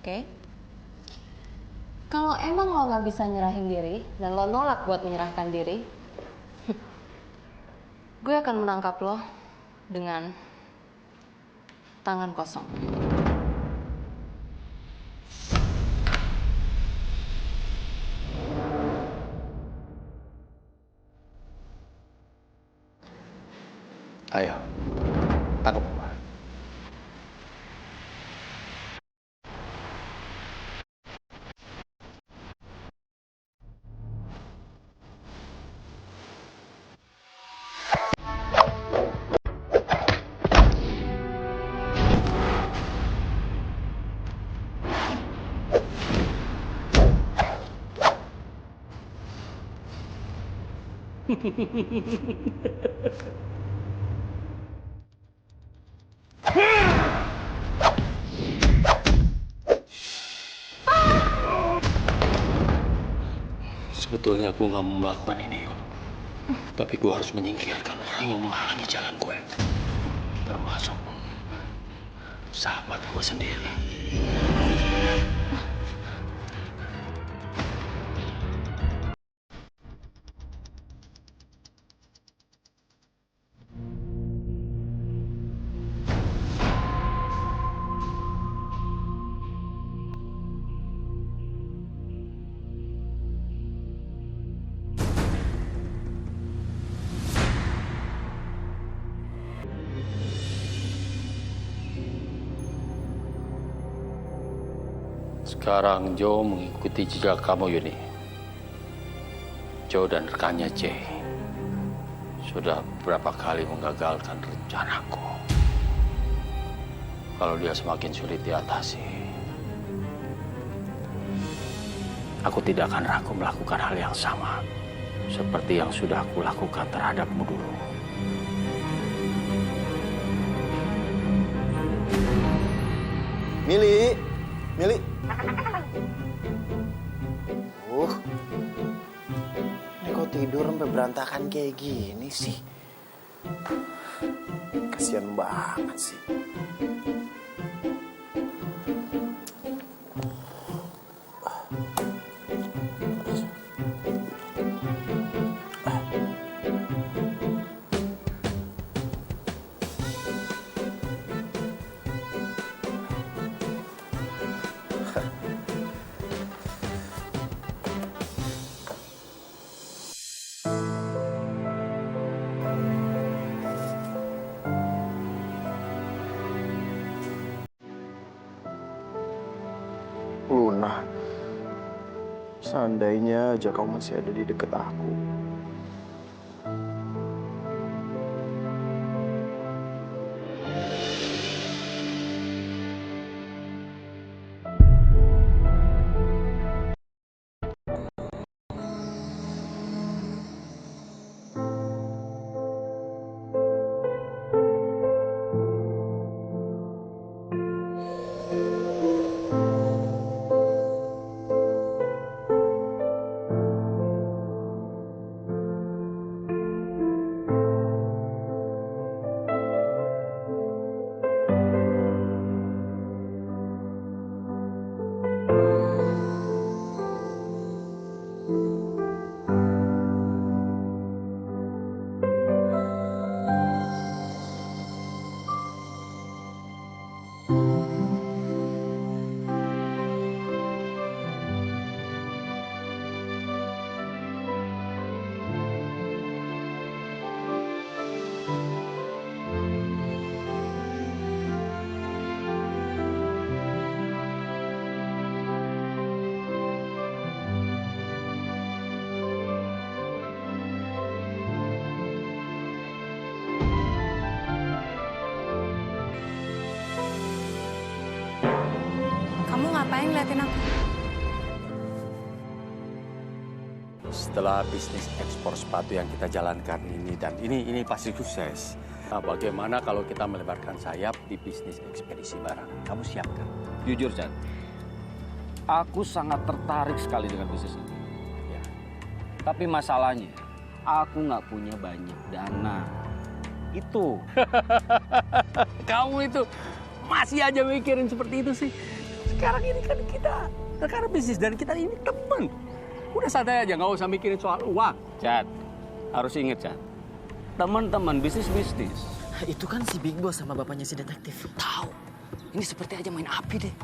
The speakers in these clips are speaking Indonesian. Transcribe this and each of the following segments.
Oke? Kalau emang lo nggak bisa nyerahin diri dan lo nolak buat menyerahkan diri, gue akan menangkap lo dengan tangan kosong. Ayo, tangkap gua. Sebetulnya aku nggak mau melakukan ini, tapi gue harus menyingkirkan orang yang menghalangi jalan gue, termasuk sahabat gue sendiri. Sekarang Joe mengikuti jejak kamu, Yuni. Joe dan rekannya Jay sudah beberapa kali menggagalkan rencanaku. Kalau dia semakin sulit diatasi, aku tidak akan ragu melakukan hal yang sama seperti yang sudah aku lakukan terhadapmu dulu. Mili. Ini kok tidur sampai berantakan kayak gini sih? Kasian banget sih. Luna, seandainya aja kau masih ada di dekat aku. Kamu ngapain ngeliatin aku? Setelah bisnis ekspor sepatu yang kita jalankan ini dan ini pasti sukses. Nah, bagaimana kalau kita melebarkan sayap di bisnis ekspedisi barang? Kamu siapkan? Jujur, Chan, aku sangat tertarik sekali dengan bisnis ini. Ya. Tapi masalahnya, aku nggak punya banyak dana. Itu. Kamu itu masih aja mikirin seperti itu sih. Sekarang ini kan kita rekan bisnis dan kita ini teman. Udah santai aja, nggak usah mikirin soal uang. Chat, harus inget Chat. Teman-teman bisnis. Itu kan si Big Boss sama bapaknya si detektif. Tahu. Ini seperti aja main api deh.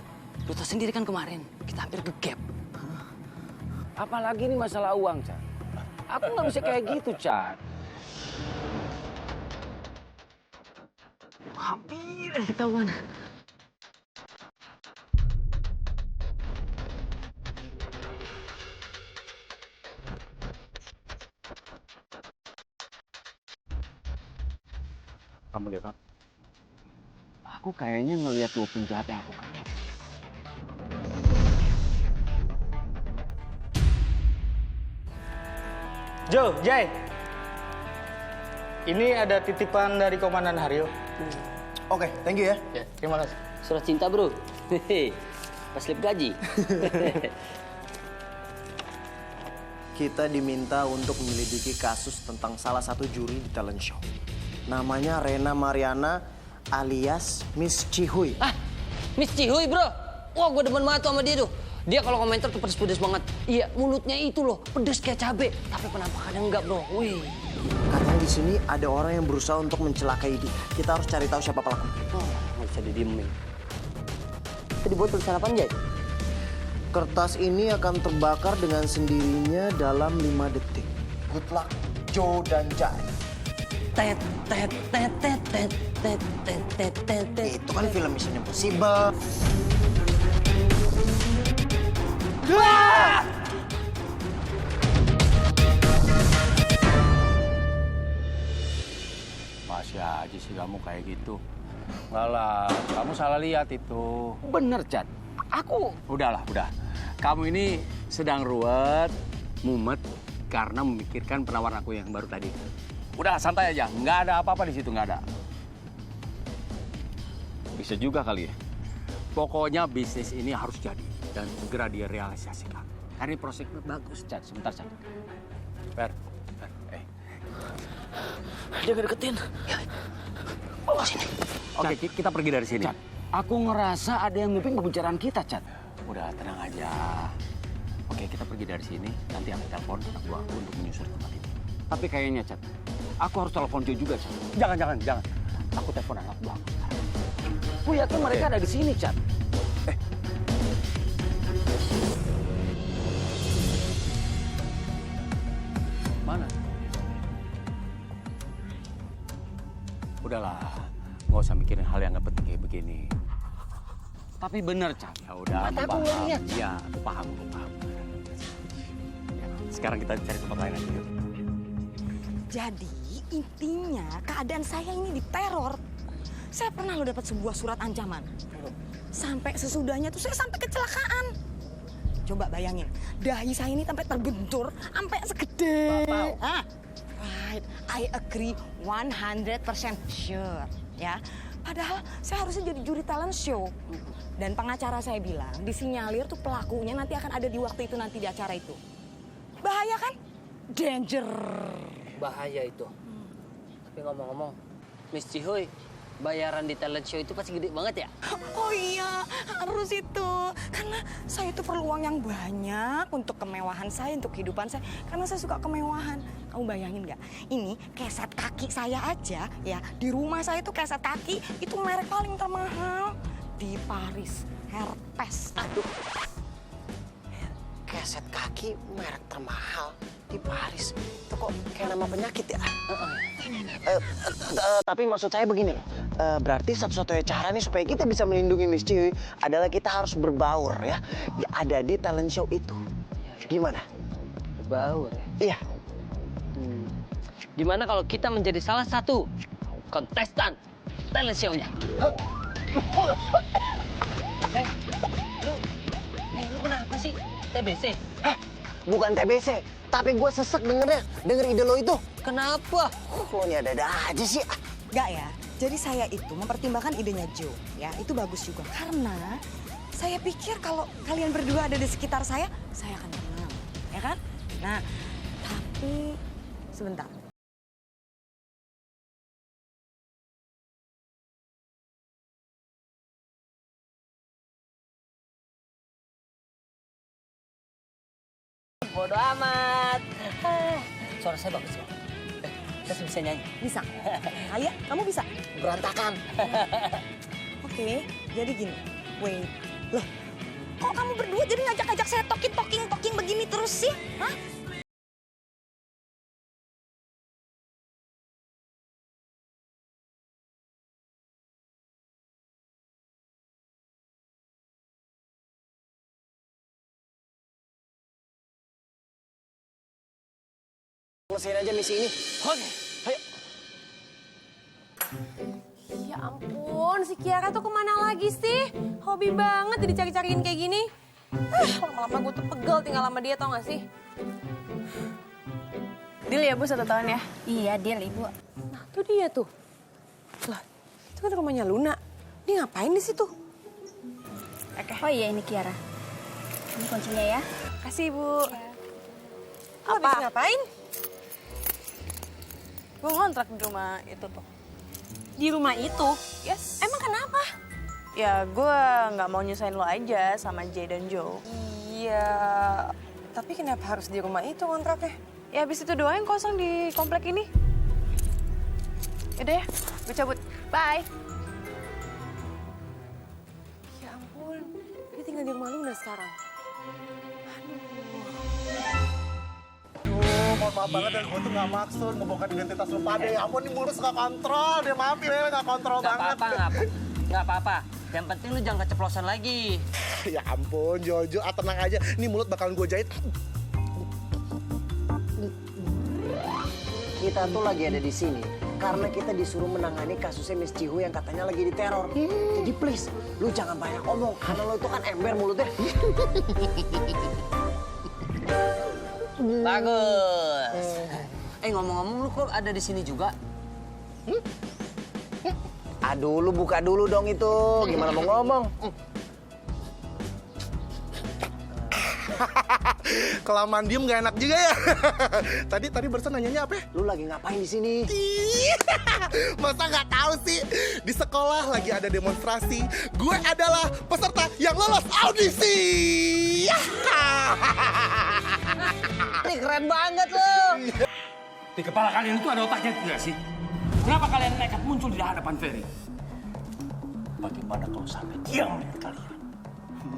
Lu tahu sendiri kan kemarin kita hampir gegap. Apalagi ini masalah uang, Chat. Aku nggak bisa kayak gitu, Chat. Hampir ketahuan. Kamu lihat kan? Aku kayaknya ngelihat dua penjahat yang aku kenal. Jo, Jay. Ini ada titipan dari Komandan Haryo. Oke, thank you ya. Ya, terima kasih. Surat cinta, bro. Hehe. Pas slip gaji. Kita diminta untuk menyelidiki kasus tentang salah satu juri di talent show. Namanya Rena Mariana alias Miss Cihuy. Ah, Miss Cihuy, bro. Wah, gue demen banget tuh sama dia tuh. Dia kalau komentar tuh pedes-pedes banget. Iya, mulutnya itu loh, pedes kayak cabe. Tapi penampakannya enggak, bro. Wih. Katanya di sini ada orang yang berusaha untuk mencelakai dia. Kita harus cari tahu siapa pelakunya. Oh, nggak bisa didiemin. Tadi buat tulisan apa, Jay? Kertas ini akan terbakar dengan sendirinya dalam 5 detik. Good luck, Joe dan Jai. Tet, tet, tet, tet, tet, tet, tet, tet, tet, tet. Itu kan film Mission Impossible. Masih aja sih kamu kayak gitu. Enggak lah, kamu salah lihat itu. Bener, Chat. Udah. Kamu ini sedang ruwet, mumet, karena memikirkan penawaran aku yang baru tadi. Udah, santai aja. Nggak ada apa-apa di situ, nggak ada. Bisa juga kali ya. Pokoknya bisnis ini harus jadi dan segera direalisasikan. Karena ini prospeknya bagus, Chat. Sebentar, Chat. Per. Dia ngedeketin. Oh, sini. Oke, kita pergi dari sini. Chat, aku ngerasa ada yang nguping pembicaraan kita, Chat. Udah, tenang aja. Oke, kita pergi dari sini. Nanti aku telepon anak buah aku untuk menyusuri tempat ini. Tapi kayaknya, Chat, aku harus telepon Joe juga, Chat. Jangan. Aku telepon anak buah aku. Aku yakin mereka ada di sini, Chat. Mana? Udahlah, nggak usah mikirin hal yang nggak penting kayak begini. Tapi bener, Cak. Ya udah, Mata aku aku paham. ngeliat. Iya, aku paham. Ya, sekarang kita cari tempat lain aja yuk. Jadi intinya keadaan saya ini diteror. Saya pernah lo dapat sebuah surat ancaman. Sampai sesudahnya tuh saya sampai kecelakaan. Coba bayangin, dahi saya ini sampai terbentur, sampai segede. Ah, right, I agree 100% sure, ya. Padahal saya harusnya jadi juri talent show. Dan pengacara saya bilang, disinyalir tuh pelakunya nanti akan ada di waktu itu nanti di acara itu. Bahaya kan? Danger. Bahaya itu. Tapi ngomong-ngomong, Miss Cihoy, bayaran di talent show itu pasti gede banget ya? Oh iya, harus itu. Karena saya itu perlu uang yang banyak untuk kemewahan saya, untuk kehidupan saya. Karena saya suka kemewahan. Kamu bayangin nggak? Ini keset kaki saya aja, ya. Di rumah saya itu keset kaki, itu merek paling termahal. Di Paris, Herpes. Aduh, Keset kaki merek termahal di Paris. Itu kok kayak nama penyakit ya? Tapi maksud saya begini loh. Berarti satu-satunya cara nih supaya kita bisa melindungi Miss Ciwi adalah kita harus berbaur ya. Ada di talent show itu. Gimana? berbaur ya? Iya. Gimana kalau kita menjadi salah satu kontestan talent show-nya? Lu kenapa sih? TBC? Hah? Bukan TBC, tapi gue sesek dengernya. Denger ide lo itu. Kenapa? Lo ini ada-ada aja sih. Enggak ya. Jadi saya itu mempertimbangkan idenya Joe, ya. Itu bagus juga karena saya pikir kalau kalian berdua ada di sekitar saya akan tenang, ya kan? Nah, tapi sebentar. bodo amat. Suara saya bagus loh. Saya bisa nyanyi. Bisa? Alia, kamu bisa? Berantakan. Oke, jadi gini. Wait. Loh, kok kamu berdua jadi ngajak-ngajak saya talking begini terus sih? Hah? Selesaiin aja misi ini. Oke. Ayo. Ya ampun, si Kiara tuh kemana lagi sih? Hobi banget dicari-cariin kayak gini. Lama-lama gue tuh pegel tinggal sama dia, tau gak sih? Deal ya, Bu, 1 tahun ya? Iya, deal Ibu. Nah, tuh dia tuh. Lah, itu kan rumahnya Luna. Dia ngapain di situ? Oke. Oh iya, ini Kiara. Ini kuncinya ya. Kasih, Bu. Lo habis ngapain? Gue ngontrak di rumah itu tuh. Di rumah itu? Yes. Emang kenapa? Ya gue nggak mau nyusahin lo aja sama Jay dan Joe. Iya, tapi kenapa harus di rumah itu kontraknya? Ya habis itu doang yang kosong di komplek ini. Yaudah ya, gue cabut. Bye. Ya ampun, dia tinggal di rumah Luna sekarang. Mohon maaf banget dan gue tuh gak maksud ngebongkar identitas lu pada. Ya ampun, ini mulus gak kontrol. Dia maaf ya, gak kontrol banget. Nggak apa-apa. Yang penting lu jangan keceplosan lagi. Ya ampun, Jojo, tenang aja. Ini mulut bakalan gue jahit. Kita tuh lagi ada di sini karena kita disuruh menangani kasusnya Miss Cihu yang katanya lagi diteror. Jadi please, lu jangan banyak omong karena lu tuh kan ember mulutnya. Bagus. Ngomong-ngomong lu kok ada di sini juga? Aduh, lu buka dulu dong itu. Gimana mau ngomong? Kelamaan diem gak enak juga ya. Tadi barusan nanyanya apa? Lu lagi ngapain di sini? Masa nggak tahu sih? Di sekolah lagi ada demonstrasi. Gue adalah peserta yang lolos audisi. Ini keren banget loh. Di kepala kalian itu ada otaknya tidak sih? Kenapa kalian nekat muncul di hadapan Ferry? Bagaimana kalau sampai dia melihat kalian?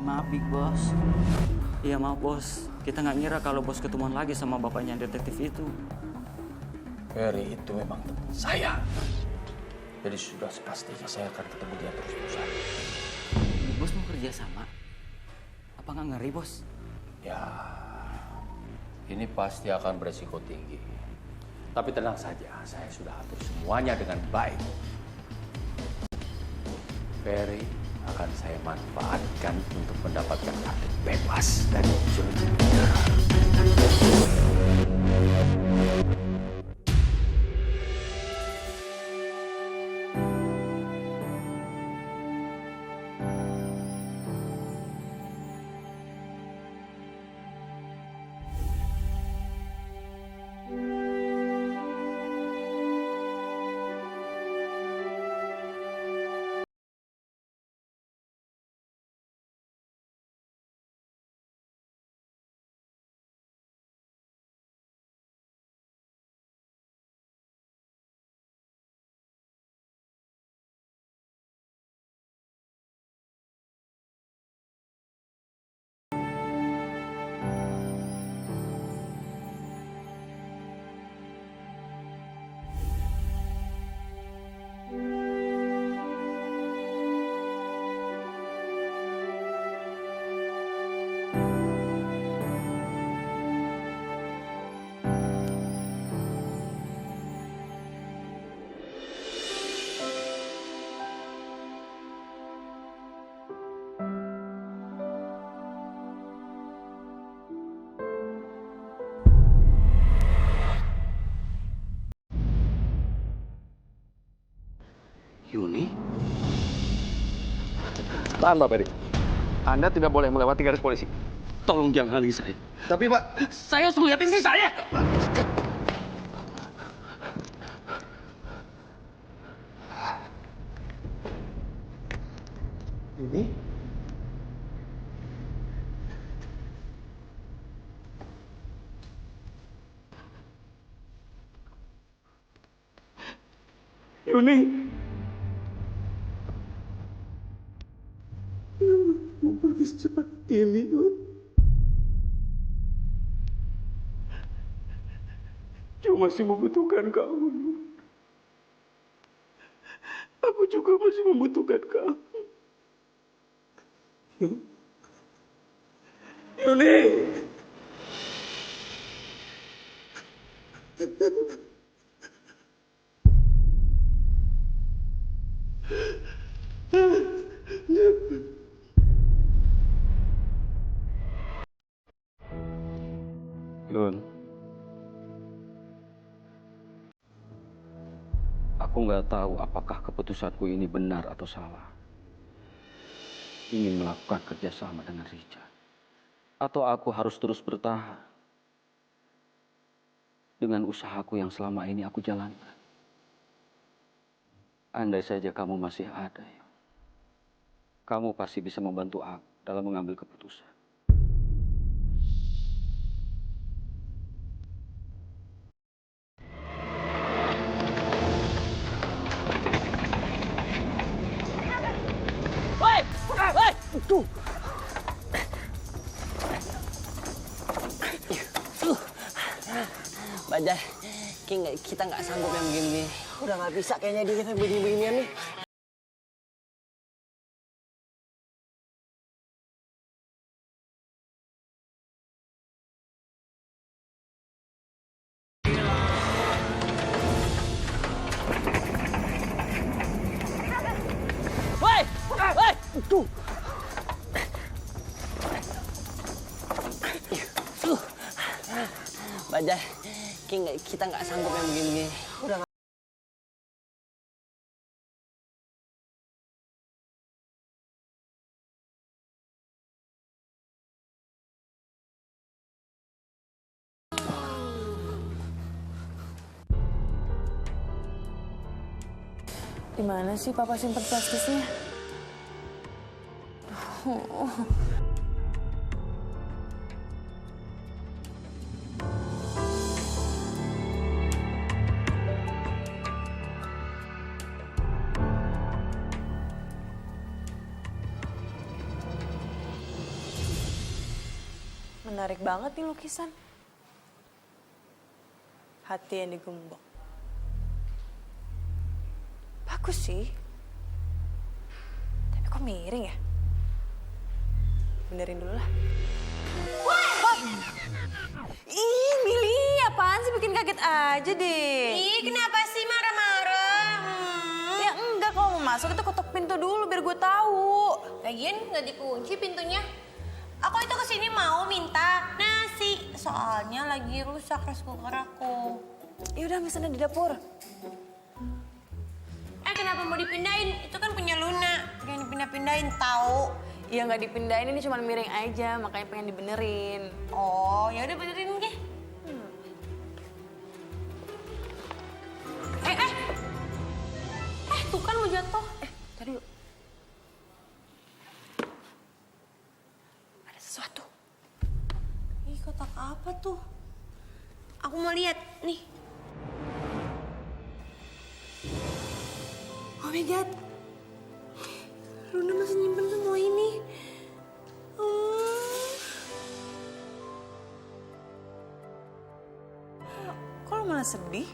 Maaf, Big Boss. Iya, maaf, Bos. Kita nggak ngira kalau Bos ketemuan lagi sama bapaknya detektif itu. Ferry itu memang teman saya. Jadi sudah sepastinya saya akan ketemu dia terus-terusan. Bos mau kerja sama? Apa nggak ngeri, Bos? Ya, ini pasti akan beresiko tinggi. Tapi tenang saja, saya sudah atur semuanya dengan baik. Ferry akan saya manfaatkan untuk mendapatkan kartu bebas dari Jojo. Yuni? Tahan, Pak Ferry. Anda tidak boleh melewati garis polisi. Tolong jangan halangi saya. Tapi, Pak... Saya harus melihat istri saya. Ini? Yuni. Mau pergi secepat ini, Yun. Cuma masih membutuhkan kamu, Yun. Aku juga masih membutuhkan kamu. Yun. Yuni. Yun, aku nggak tahu apakah keputusanku ini benar atau salah. Ingin melakukan kerjasama dengan Richard, atau aku harus terus bertahan dengan usahaku yang selama ini aku jalankan. Andai saja kamu masih ada, ya, kamu pasti bisa membantu aku dalam mengambil keputusan. Tuh. Bajai, kita nggak sanggup yang begini. Udah nggak bisa kayaknya dia kita begini-beginian nih. Tuh. Bajai, kita nggak sanggup yang begini. Udah nggak. Di mana sih Papa simpen plastisnya? Menarik banget nih lukisan. Hati yang digembok. Bagus sih. Tapi kok miring ya? Benerin dulu lah. Wah! Ih, Mili, apaan sih bikin kaget aja deh. Ih, kenapa sih marah-marah? Ya enggak, kalau mau masuk itu ketok pintu dulu biar gue tahu. Lagian nggak dikunci pintunya. Aku itu kesini mau minta nasi. Soalnya lagi rusak rice cooker aku. Ya udah, misalnya di dapur. Kenapa mau dipindahin? Itu kan punya Luna. Jangan dipindah-pindahin, tahu? Iya nggak dipindahin, ini cuma miring aja, makanya pengen dibenerin. Oh, ya udah benerin deh. Tuh kan mau jatuh. Tadi dulu. Ada sesuatu. Ih, kotak apa tuh? Aku mau lihat nih. Oh my god. Luna masih nyimpen semua ini. Kok lo malah sedih?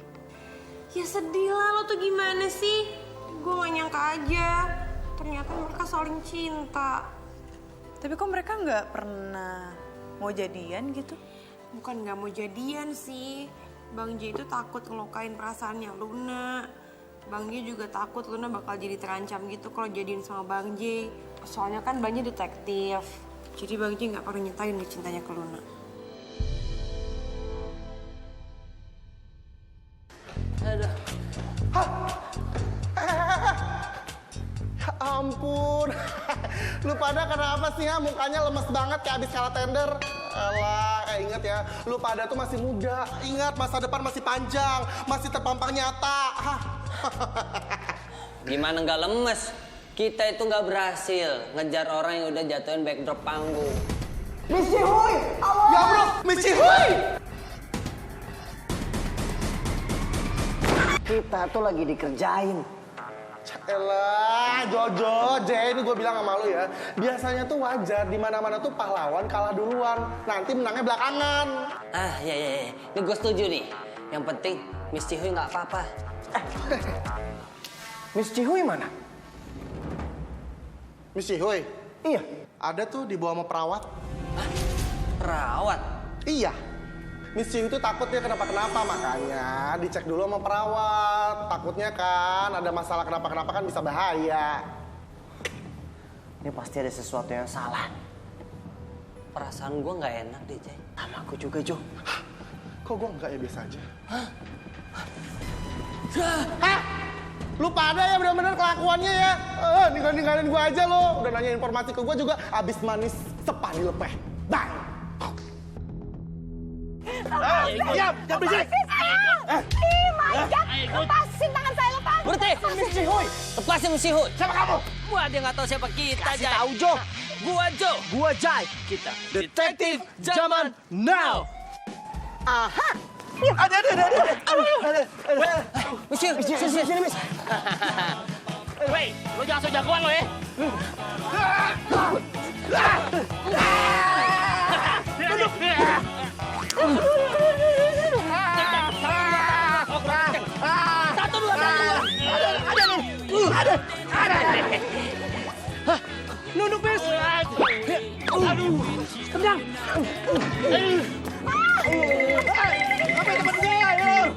Ya sedih lah, lo tuh gimana sih? Gue gak nyangka aja. Ternyata mereka saling cinta. Tapi kok mereka nggak pernah mau jadian gitu? Bukan nggak mau jadian sih. Bang J itu takut ngelukain perasaannya Luna. Bang J juga takut Luna bakal jadi terancam gitu kalau jadiin sama Bang J. Soalnya kan Bang J detektif. Jadi Bang J nggak pernah nyatain nih cintanya ke Luna. Aduh. Ya ampun. Lu pada kenapa sih ya? Mukanya lemes banget kayak abis kalah tender. Alah, ingat ya, lu pada tuh masih muda. Ingat, masa depan masih panjang, masih terpampang nyata. Gimana nggak lemes? Kita itu nggak berhasil ngejar orang yang udah jatuhin backdrop panggung. Misi Hui! Ya bro, Misi Hui! Kita tuh lagi dikerjain. Elah, Jojo, Jay, ini gue bilang sama lu ya. Biasanya tuh wajar, di mana-mana tuh pahlawan kalah duluan. Nanti menangnya belakangan. Iya. Ini gue setuju nih. Yang penting Miss Cihuy nggak apa-apa. Miss Cihuy mana? Miss Cihuy? Iya. Ada tuh dibawa sama perawat. Perawat? Iya. Miss Cihuy itu takut dia kenapa-kenapa, makanya dicek dulu sama perawat. Takutnya kan ada masalah kenapa-kenapa kan bisa bahaya. Ini pasti ada sesuatu yang salah. Perasaan gue nggak enak deh, Jay. Sama aku juga, Jo. Kok gue enggak ya, biasa aja? Hah? Lu pada ya bener-bener kelakuannya ya. Ninggalin gue aja lo. Udah nanya informasi ke gue juga abis manis sepa dilepeh. Bye. Diam berisik! Ih, manjat! Lepasin tangan saya, lepas! Berhenti! Miss Cihuy! Lepasin Miss Cihuy! Siapa kamu? Wah, dia nggak tahu siapa kita, Kasih Jay. tahu, Jo. Gua Jo. Gua Jai. Kita Detektif zaman now. Aha. Ada. Miss Cihuy, Sini, Miss. Wey, lu jangan so jagoan lo ya. Satu, dua. Nunduk, Miss. Aduh. Kendang. Apa teman saya?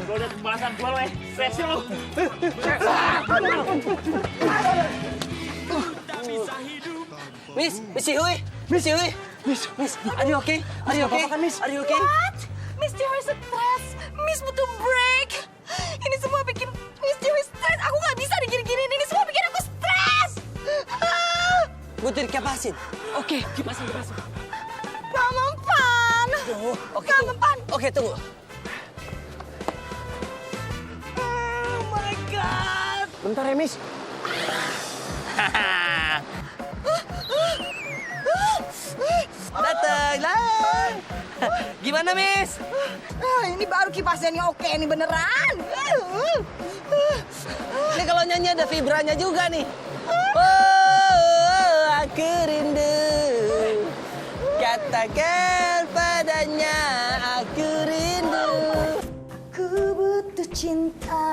Lo udah pembalasan gua lo Sesi lo. Miss Cihuy. Miss, are you okay? Are you okay? Miss? Are you okay? What? Miss Cihuy stres. Miss butuh break. Ini semua bikin Miss Cihuy stres. Aku nggak bisa digini-giniin. Ini semua bikin aku stres. Butuh dikepasin. Oke, kipasin. Gak mempan. Oke, Gak tunggu. mempan. Oke, tunggu. Oh my God. Bentar ya, Miss. Datang. Gimana, Miss? Ini baru kipasnya nih oke nih beneran. Ini kalau nyanyi ada vibranya juga nih. Oh, aku rindu. Katakan padanya aku rindu. Aku butuh cinta,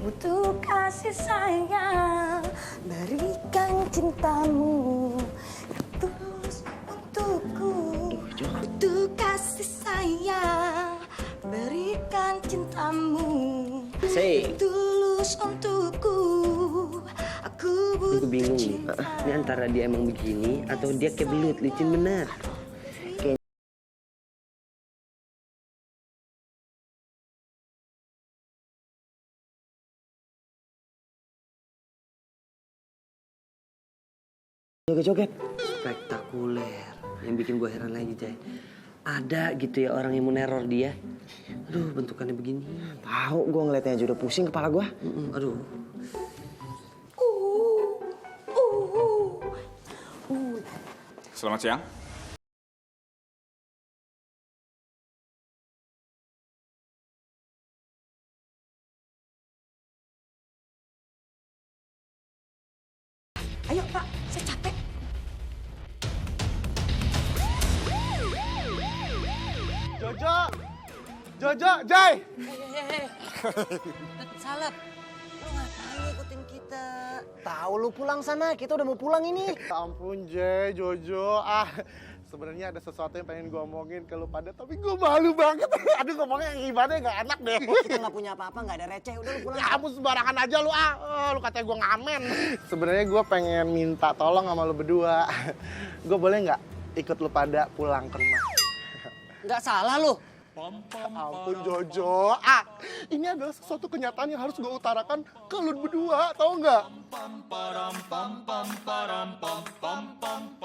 butuh kasih sayang. Berikan cintamu tulus untukku. Butuh kasih sayang. Berikan cintamu tulus untukku. Aku butuh Gue bingung nih. cinta. Ini antara dia emang begini atau dia kayak belut, licin bener. Joget-joget. Spektakuler. Yang bikin gue heran lagi, Jay. Ada gitu ya orang yang mau neror dia. Aduh, bentukannya begini. Tahu, gua ngeliatnya aja udah pusing kepala gua. Aduh. Selamat siang. Ayo Pak, saya capek. Jojo, Jai. Salap. Lu ngapain ngikutin kita? Tahu lu pulang sana, kita udah mau pulang ini. Ya ampun, Jay, Jojo. Sebenarnya ada sesuatu yang pengen gue omongin ke lu pada, tapi gue malu banget. Aduh, ngomongnya yang gimana gak enak deh. Kita nggak punya apa-apa, nggak ada receh. Udah lu pulang. Ya ampun, sembarangan aja lu, lu katanya gue ngamen. Sebenarnya gue pengen minta tolong sama lu berdua. Gue boleh nggak ikut lu pada pulang ke rumah? Nggak salah lu. Ampun, Jojo. Ini adalah sesuatu kenyataan yang harus gue utarakan ke lu berdua, tau nggak?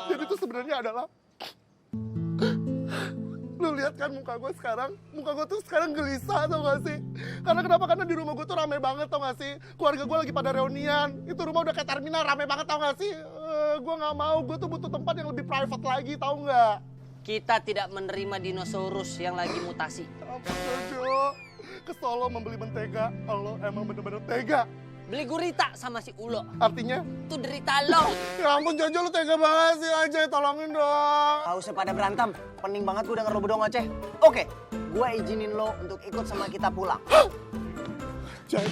Jadi itu sebenarnya adalah, lu lihat kan muka gue sekarang? Muka gue tuh sekarang gelisah, tau gak sih? Karena di rumah gue tuh rame banget, tau gak sih? Keluarga gue lagi pada reunian. Itu rumah udah kayak terminal, rame banget, tau gak sih? Gue gak mau, gue tuh butuh tempat yang lebih private lagi, tau gak? Kita tidak menerima dinosaurus yang lagi mutasi. Ampun Jojo, ke Solo membeli mentega, lo emang bener-bener tega. Beli gurita sama si Ulo. Artinya? Itu derita lo. Ya ampun Jojo, lu tega banget sih Ajay, tolongin dong. Gak usah pada berantem, pening banget gue denger lo berdua ngoceh. Oke, gue izinin lo untuk ikut sama kita pulang. Jay,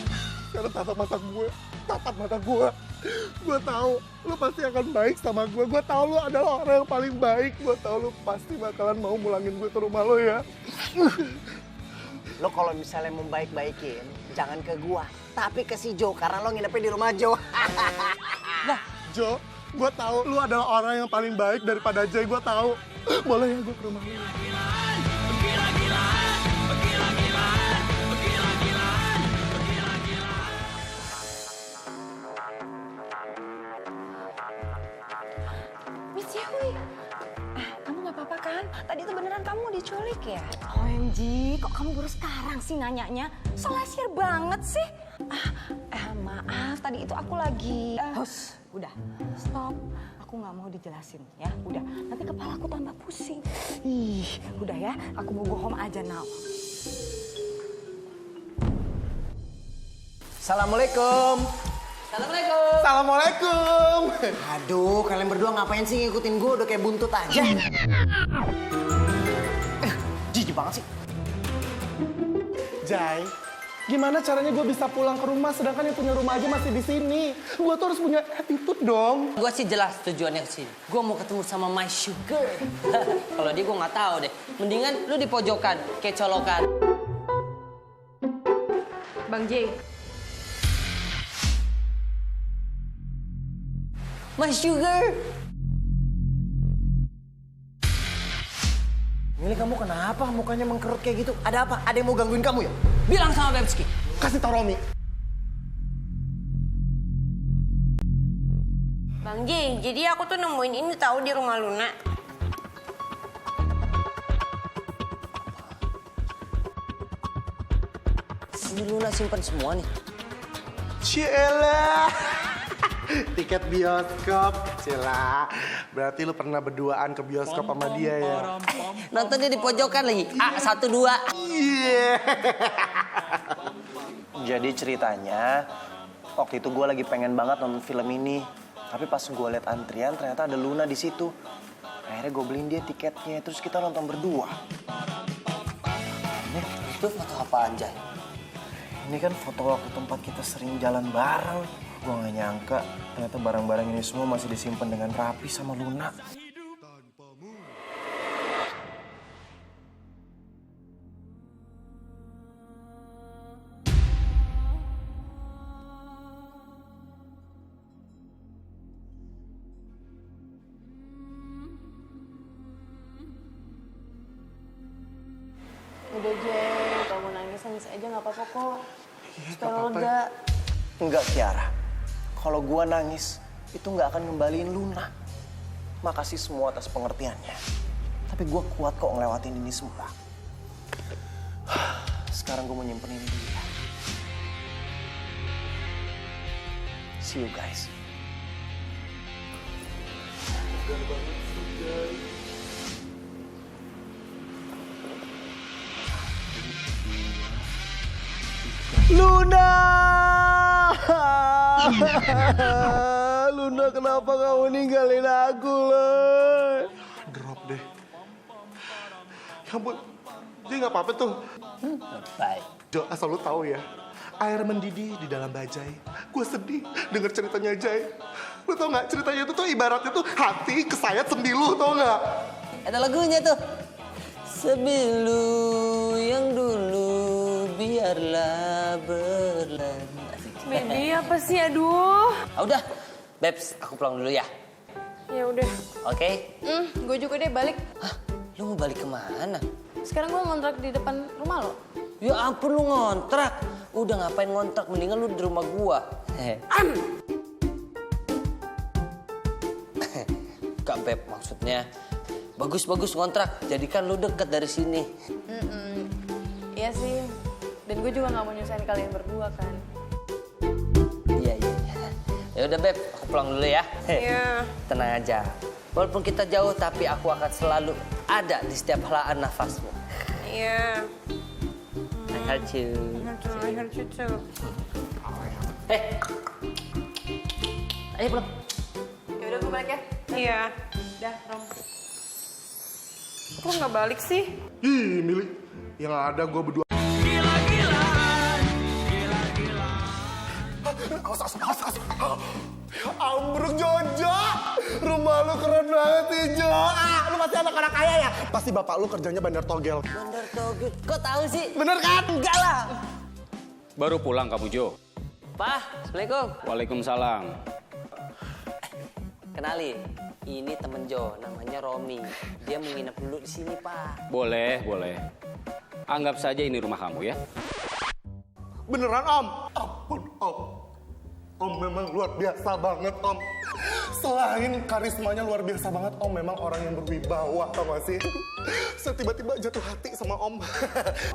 sekarang tatap mata gue. Gue tahu lu pasti akan baik sama gue. Gue tahu lu adalah orang yang paling baik. Gue tahu lu pasti bakalan mau mulangin gue ke rumah lo ya. Lo kalau misalnya mau baik-baikin, jangan ke gua, tapi ke si Jo, karena lo nginepnya di rumah Jo. Nah, Jo, gue tahu lu adalah orang yang paling baik daripada Jay. Gue tahu. Boleh ya gue ke rumah lu? Miss Yehui, kamu gak apa-apa kan? Tadi itu beneran kamu diculik ya? OMG, kok kamu baru sekarang sih nanyanya? So lesier banget sih. Maaf, tadi itu aku lagi... Hus, udah, stop. Aku nggak mau dijelasin ya, udah. Nanti kepala aku tambah pusing. Ih, udah ya, aku mau go home aja now. Assalamualaikum. Assalamualaikum. Assalamualaikum. Aduh, kalian berdua ngapain sih ngikutin gue? Udah kayak buntut aja. Jijik banget sih. Jay, gimana caranya gue bisa pulang ke rumah sedangkan yang punya rumah aja masih di sini? Gue tuh harus punya attitude dong. Gue sih jelas tujuannya ke sini. Gue mau ketemu sama my sugar. Kalau dia gue nggak tahu deh. Mendingan lu di pojokan, kayak colokan. Bang J, My sugar. Mili, kamu kenapa mukanya mengkerut kayak gitu? Ada apa? Ada yang mau gangguin kamu ya? Bilang sama Bebski. Kasih tau Romi. Bang J, jadi aku tuh nemuin ini tahu di rumah Luna. Ini Luna simpen semua nih. Cielah. Tiket bioskop. Cielah. Berarti lu pernah berduaan ke bioskop sama dia ya? Nontonnya di pojokan lagi. A1-2. Iya. Jadi ceritanya, waktu itu gue lagi pengen banget nonton film ini. Tapi pas gue liat antrian, ternyata ada Luna di situ. Akhirnya gue beliin dia tiketnya, terus kita nonton berdua. Itu foto apa aja? Ini kan foto waktu tempat kita sering jalan bareng. Gue gak nyangka, ternyata barang-barang ini semua masih disimpan dengan rapi sama Luna. Udah Jay, kalau mau nangis aja nggak apa-apa kok. Supaya lo lega. Enggak, Kiara. Kalau gue nangis, itu gak akan ngembaliin Luna. Makasih semua atas pengertiannya. Tapi gue kuat kok ngelewatin ini semua. Sekarang gue mau nyimpenin dia. See you guys. Luna! Luna, kenapa kamu ninggalin aku, loh? Drop deh. Ya ampun, dia nggak apa-apa tuh. Baik. Jo, asal lu tahu ya, air mendidih di dalam bajai. Gue sedih denger ceritanya Jay. Lu tau nggak, ceritanya itu tuh ibaratnya tuh hati kesayat sembilu, tau nggak? Ada lagunya tuh. Sembilu yang dulu biarlah berlalu. Baby apa sih, aduh. Udah, Babs, aku pulang dulu ya. Ya udah. Oke? Gue juga deh balik. Hah, lu mau balik kemana? Sekarang gue ngontrak di depan rumah lo. Ya ampun, lu ngontrak. Udah ngapain ngontrak, mendingan lu di rumah gua. Kak Beb, maksudnya bagus-bagus ngontrak, jadikan lu deket dari sini. Iya sih. Dan gue juga nggak mau nyusahin kalian berdua kan. Iya. Ya udah Beb, aku pulang dulu ya. Iya. Tenang aja. Walaupun kita jauh, tapi aku akan selalu ada di setiap helaan nafasmu. Iya. I heard you. I heard you too. Ayo pulang. Yaudah gue balik ya. Iya. Dah, Rom. Kok nggak balik sih? Ih, Mili. Yang ada gue berdua. Awas. Ya ambruk, Jojo. Rumah lu keren banget sih, Jo. Lu pasti anak-anak kaya ya? Pasti bapak lu kerjanya bandar togel. Bandar togel. Kok tahu sih? Bener kan? Enggak lah. Baru pulang kamu, Jo? Pak, Assalamualaikum. Waalaikumsalam. Kenalin, ini temen Jo, namanya Romi. Dia mau nginep dulu di sini, Pak. Boleh. Anggap saja ini rumah kamu ya. Beneran, Om? Ampun, Om. Om memang luar biasa banget, Om. Selain karismanya luar biasa banget, Om memang orang yang berwibawa, tau gak sih? Saya tiba-tiba jatuh hati sama Om.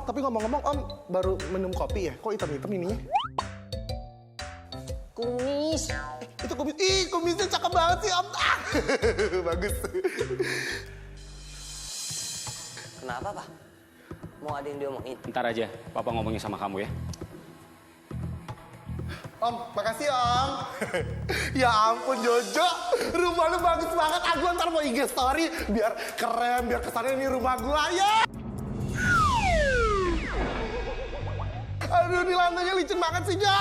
Tapi ngomong-ngomong, Om baru minum kopi ya? Kok hitam-hitam ininya? Kumis. Itu kumis. Ih, kumisnya cakep banget sih, Om. Bagus. Kenapa, Pak? Mau ada yang diomongin? Ntar aja, Papa ngomongin sama kamu ya. Om, makasih Om. Ya ampun Jojo, rumah lu bagus banget. Aku ntar mau IG story biar keren, biar kesannya ini rumah gua ya. Aduh, ini lantainya licin banget sih, Jo.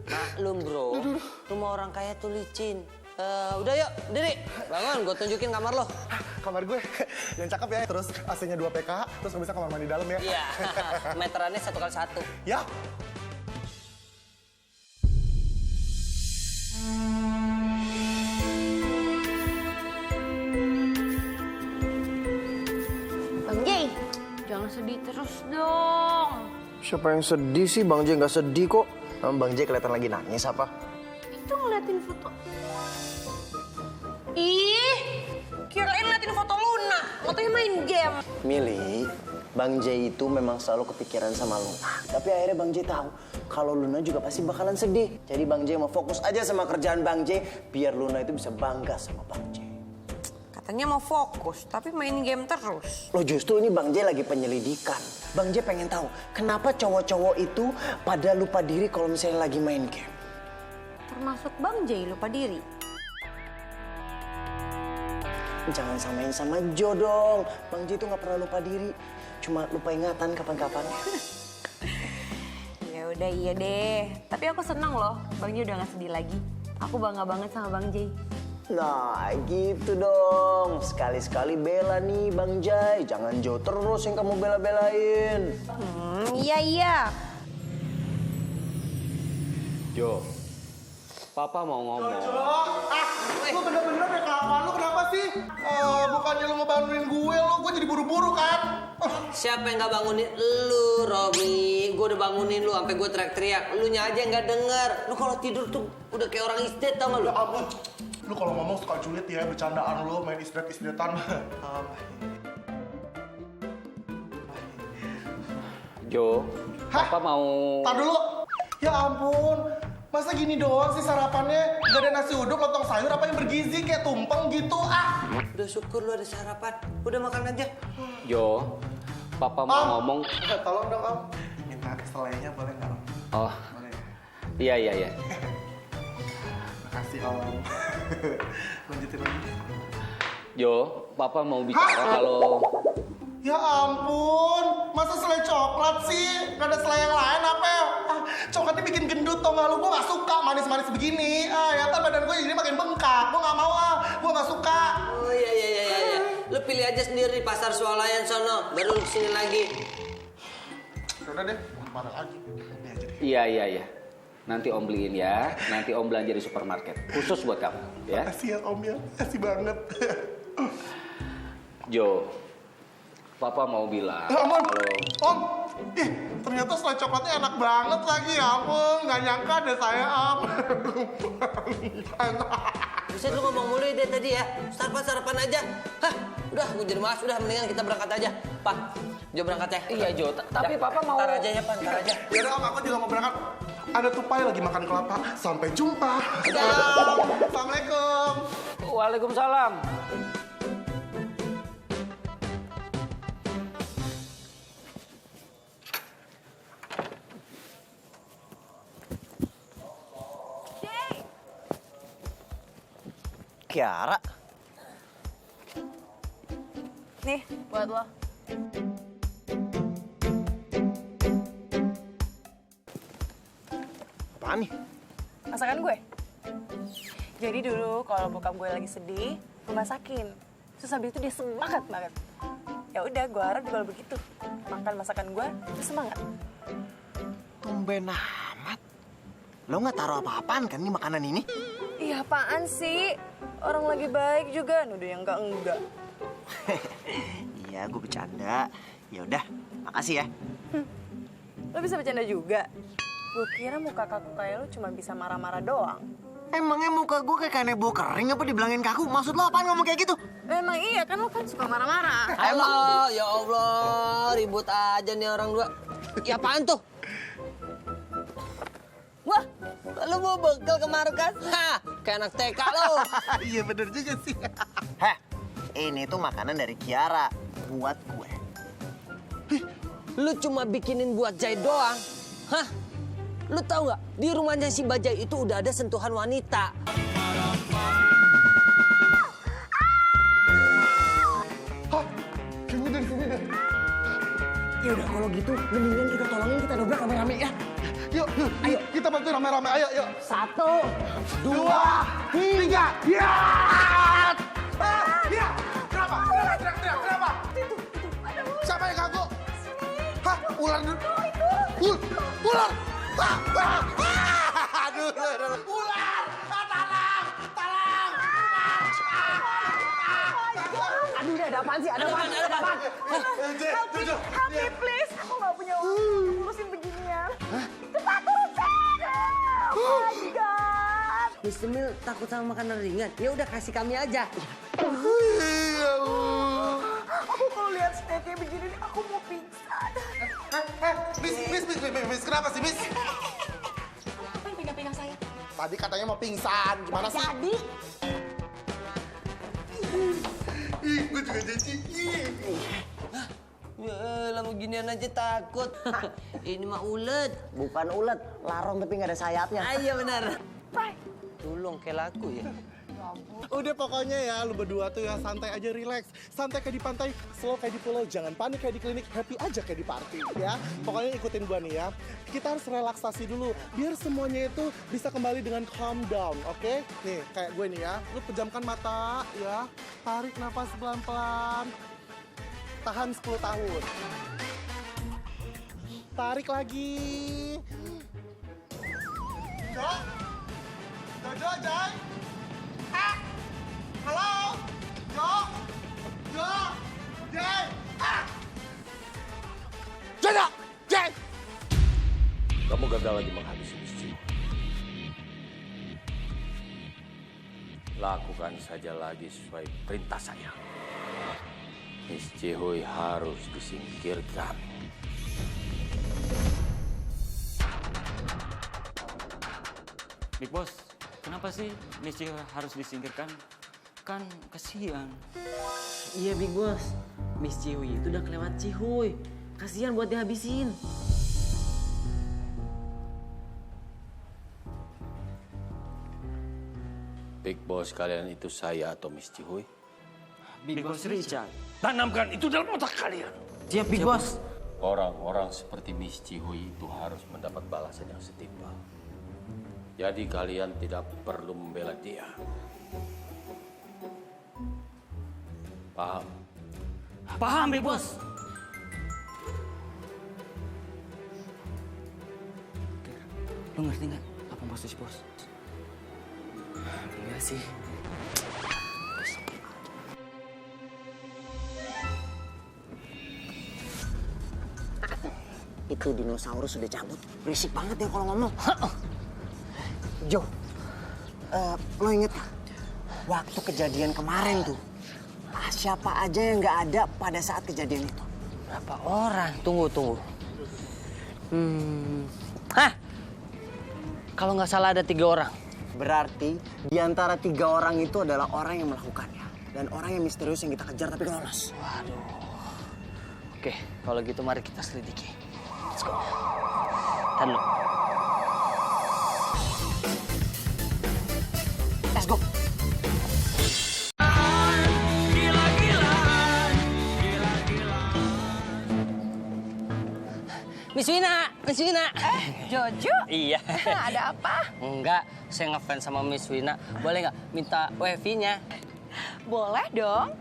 Maklum bro, rumah orang kaya tuh licin. Udah yuk, diri. Bangun, gue tunjukin kamar lo. Kamar gue yang cakep ya. Terus AC-nya 2 PK, terus bisa kamar mandi dalam ya. Iya, meterannya 1x1. Ya. Bang Jay, jangan sedih terus dong. Siapa yang sedih sih? Bang J nggak sedih kok. Bang J kelihatan lagi nangis apa? Itu ngeliatin foto. Ih, kirain ngeliatin foto Luna. Fotonya main game. Mili, Bang J itu memang selalu kepikiran sama Luna. Tapi akhirnya Bang J tahu kalau Luna juga pasti bakalan sedih. Jadi Bang J mau fokus aja sama kerjaan Bang J biar Luna itu bisa bangga sama Bang J. Katanya mau fokus, tapi main game terus. Loh justru ini Bang J lagi penyelidikan. Bang J pengen tahu kenapa cowok-cowok itu pada lupa diri kalau misalnya lagi main game. Termasuk Bang Jay lupa diri. Jangan samain sama Jo dong. Bang J itu nggak pernah lupa diri. Cuma lupa ingatan kapan-kapan. Ya udah iya deh. Tapi aku senang loh, Bang Jay udah gak sedih lagi. Aku bangga banget sama Bang Jay. Nah gitu dong. Sekali-sekali bela nih Bang Jay. Jangan Jo terus yang kamu bela-belain. Iya. Jo, Papa mau ngomong. Lu bener-bener deh kelakuan lu kenapa sih? Bukannya lu ngebantuin gue jadi buru-buru kan? Siapa yang nggak bangunin lu, Romi? Gue udah bangunin lu sampai gue teriak-teriak. Lu nya aja nggak denger. Lu kalau tidur tuh udah kayak orang isdet, tau gak lu? Ya ampun, lu kalau ngomong suka julid ya, bercandaan lu main isdet-isdetan. Jo, Papa mau... Tar dulu. Ya ampun, masa gini doang sih sarapannya? Gak ada nasi uduk, lontong sayur, apa yang bergizi kayak tumpeng gitu Udah syukur lu ada sarapan. Udah makan aja. Jo, Papa mau ngomong... Tolong dong Om, minta selainya boleh nggak Om? Oh, Boleh. iya. Makasih Om. Lanjutin lagi. Jo, Papa mau bicara kalau... Ya ampun, masa selai coklat sih? Gak ada selai yang lain apa ya? Coklatnya bikin gendut tau gak lu? Gue gak suka manis-manis begini. Ya ntar badan gue jadi makin bengkak. Gue gak mau gue gak suka. Oh iya. Lu pilih aja sendiri di pasar swalayan sono. Baru lu kesini lagi. Udah deh, marah lagi. Ini aja deh. Iya. Nanti Om beliin ya. Nanti Om belanja di supermarket. Khusus buat kamu, ya. Makasih ya Om ya, makasih banget. Jo, Papa mau bilang Ya ampun, kalau... Om, ternyata selai coklatnya enak banget lagi ya ampun. Gak nyangka ada saya Om. Bisa lu ngomong mulu deh tadi ya. Sarapan aja. Hah, udah gue jadi malas. Udah mendingan kita berangkat aja. Pak, Jo berangkat ya. Iya Jo, tapi Papa mau... Ntar aja ya Pak, ntar aja. Yaudah Om, aku juga mau berangkat. Ada tupai lagi makan kelapa. Sampai jumpa. Dadah. Assalamualaikum. Waalaikumsalam. Kiara. Nih, buat lo. Apaan nih? Masakan gue. Jadi dulu kalau bokap gue lagi sedih, gue masakin. Terus habis itu dia semangat banget. Ya udah, gue harap juga begitu. Makan masakan gue, terus semangat. Tumben amat. Lo nggak taruh apa-apaan kan nih makanan ini? Iya, apaan sih? Orang lagi baik juga, nuduh yang enggak. Iya, gue bercanda. Ya udah, makasih ya. Lo bisa bercanda juga? Gue kira muka kaku kayak lo cuma bisa marah-marah doang. Emangnya muka gue kayak kanebo kering apa dibilangin kaku? Maksud lo apaan ngomong kayak gitu? Emang iya kan, lo kan suka marah-marah. Halo, ya Allah, ribut aja nih orang dua. Ya apaan tuh? Wah, lu mau bekal ke markas? Hah, kayak anak TK lo. Iya bener juga sih. Heh, ini tuh makanan dari Kiara buat gue. Lu cuma bikinin buat Jai doang? Hah? Lu tahu nggak? Di rumahnya si Bajai itu udah ada sentuhan wanita. Hah? Kayaknya dari sini deh. Ya udah kalau gitu, mendingan kita tolongin, kita dobrak rame-rame ya. Yuk, ayo kita bantu rame-rame. Ayo, yuk. 1, 2, 3. Ya! Ya! Kenapa? Teriak-teriak. Kenapa? Siapa yang kaku? Hah? Ular? Ular! Aduh. Ular! Tolong! Aduh, ada apaan sih? Ada apaan? Help me, please. Aku nggak punya uang ngurusin beginian. Cepat urusin! Oh my God! Mr. Mil takut sama makanan ringan. Ya udah kasih kami aja. Aku kalau lihat steak kayak begini, aku mau pingsan. Miss, kenapa sih, Miss? Apa yang pegang-pegang saya? Tadi katanya mau pingsan, gimana sih? Jadi, Ih, gue juga jadi. Ya, lama ginian aja takut. Ini mah ulet. Bukan ulet, larong tapi nggak ada sayapnya. Iya benar. Tulung kayak laku ya. Udah pokoknya ya, lu berdua tuh ya santai aja, relax. Santai kayak di pantai, slow kayak di pulau, jangan panik kayak di klinik, happy aja kayak di party ya. Pokoknya ikutin gua nih ya. Kita harus relaksasi dulu, biar semuanya itu bisa kembali dengan calm down, oke? Nih, kayak gue nih ya, lu pejamkan mata ya, tarik nafas pelan-pelan. Tahan 10 tahun. Tarik lagi. Jojo, Jai. Halo? Jai! Jojo! Jai! Kamu gagal lagi menghabisi Miss Cihuy. Lakukan saja lagi sesuai perintah saya. Miss Cihuy harus disingkirkan. Big Boss, kenapa sih Miss Cihuy harus disingkirkan? Kan kasihan. Iya Big Boss. Miss Cihuy itu udah kelewat Cihuy. Kasihan buat dihabisin. Big Boss kalian itu saya atau Miss Cihuy? Big Boss Richard. Tanamkan itu dalam otak kalian. Siap Big Boss. Orang-orang seperti Miss Cihuy itu harus mendapat balasan yang setimpal. Jadi kalian tidak perlu membela dia. Paham? Paham, Big Boss. Lu ngerti nggak apa maksud si Bos? Iya sih. Itu dinosaurus sudah cabut. Berisik banget ya kalau ngomong. Jo, lo inget gak? Waktu kejadian kemarin tuh, siapa aja yang nggak ada pada saat kejadian itu? Berapa orang? Tunggu. Hah? Kalau nggak salah ada 3 orang. Berarti di antara 3 orang itu adalah orang yang melakukannya. Dan orang yang misterius yang kita kejar tapi lolos. Waduh. Oke, kalau gitu mari kita selidiki. Let's go. Tahan dulu. Let's go. Miss Wina. Jojo? Iya. Ada apa? Enggak, saya ngefans sama Miss Wina. Boleh nggak minta wifi-nya? Boleh dong.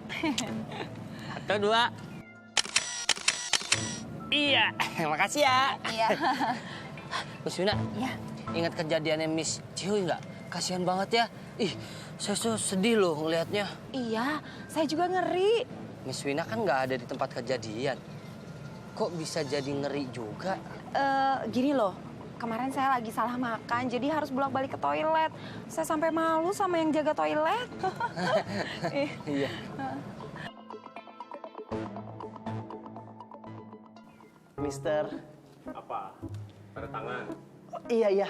1, 2. Iya, makasih ya. Iya. Miss Wina, Iya. ingat kejadiannya Miss Cihuy nggak? Kasihan banget ya. Ih, saya tuh sedih loh ngelihatnya. Iya, saya juga ngeri. Miss Wina kan nggak ada di tempat kejadian. Kok bisa jadi ngeri juga? Gini loh, kemarin saya lagi salah makan, jadi harus bolak-balik ke toilet. Saya sampai malu sama yang jaga toilet. Iya. Mister. Apa? Tanda tangan. Oh, iya.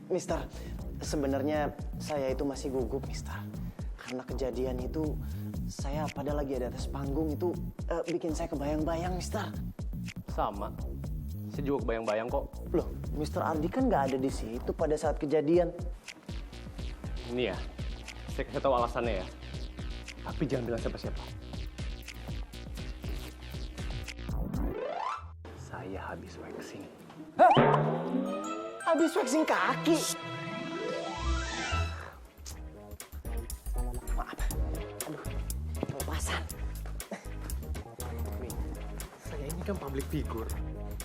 Mister, sebenarnya saya itu masih gugup, Mister. Karena kejadian itu, saya pada lagi ada atas panggung itu bikin saya kebayang-bayang, Mister. Sama. Saya juga kebayang-bayang kok. Loh, Mister Ardi kan nggak ada di situ pada saat kejadian. Ini ya, saya kasih tahu alasannya ya. Tapi jangan bilang siapa-siapa. Saya habis waxing. Hah? Habis waxing kaki? Maaf. Aduh, kelepasan. Saya ini kan public figure.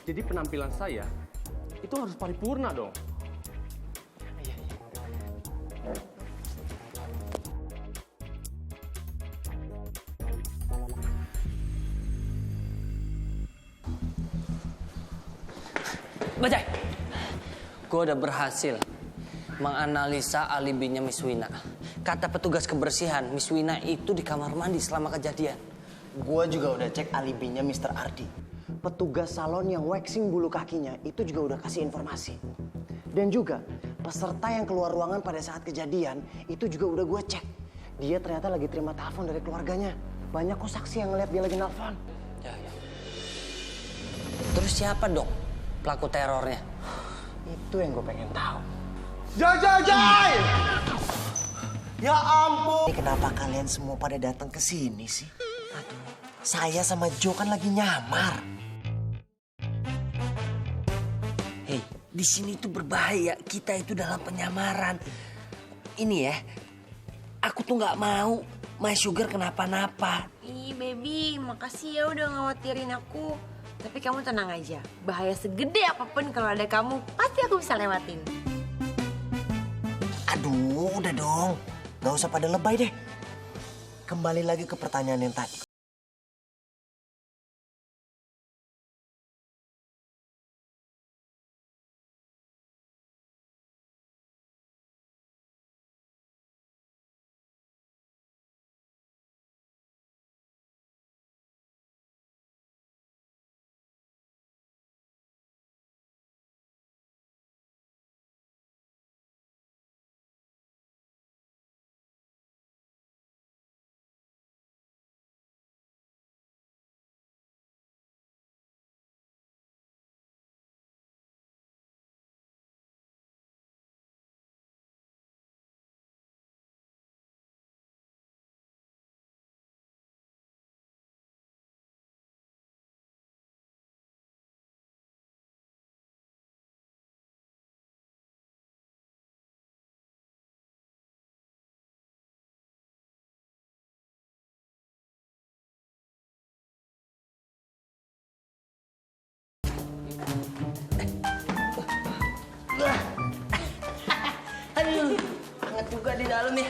Jadi penampilan saya itu harus paripurna dong. Bajai, gue udah berhasil menganalisa alibinya Miss Wina. Kata petugas kebersihan, Miss Wina itu di kamar mandi selama kejadian. Gua juga udah cek alibinya Mr. Ardi. Petugas salon yang waxing bulu kakinya itu juga udah kasih informasi. Dan juga peserta yang keluar ruangan pada saat kejadian itu juga udah gue cek. Dia ternyata lagi terima telepon dari keluarganya. Banyak kok saksi yang ngeliat dia lagi nelfon. Ya. Terus siapa dong pelaku terornya? Itu yang gue pengen tahu. Jai! Ya ampun. Ini kenapa kalian semua pada datang ke sini sih? Aduh, saya sama Joe kan lagi nyamar. Hei, di sini tuh berbahaya. Kita itu dalam penyamaran. Ini ya, aku tuh nggak mau My Sugar kenapa-napa. Ih, baby, makasih ya udah ngawatirin aku. Tapi kamu tenang aja. Bahaya segede apapun kalau ada kamu, pasti aku bisa lewatin. Aduh, udah dong. Gak usah pada lebay deh. Kembali lagi ke pertanyaan yang tadi. Aduh, hangat juga di dalam ya.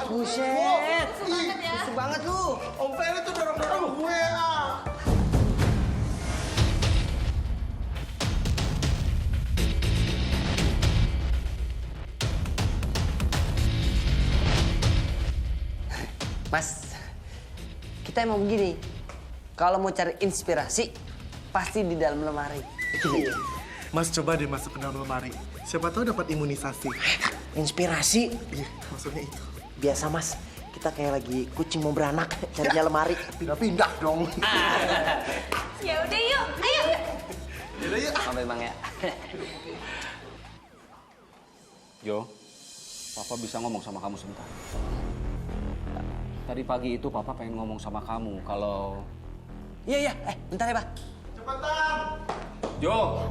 Buset. Susah banget lu. Om Ferry tuh dorong-dorong gue ah. Mas, kita emang begini. Kalau mau cari inspirasi, pasti di dalam lemari. Mas coba deh masuk ke dalam lemari. Siapa tahu dapat imunisasi. Inspirasi? Iya, maksudnya itu. Biasa mas, Kita kayak lagi kucing mau beranak, carinya lemari. Pindah-pindah dong. Ya udah yuk, ayo. Yaudah yuk. Sampai Bang ya. Jo, Papa bisa ngomong sama kamu sebentar. Tadi pagi itu Papa pengen ngomong sama kamu kalau... Iya, bentar ya, Pak. Cepetan. Jo,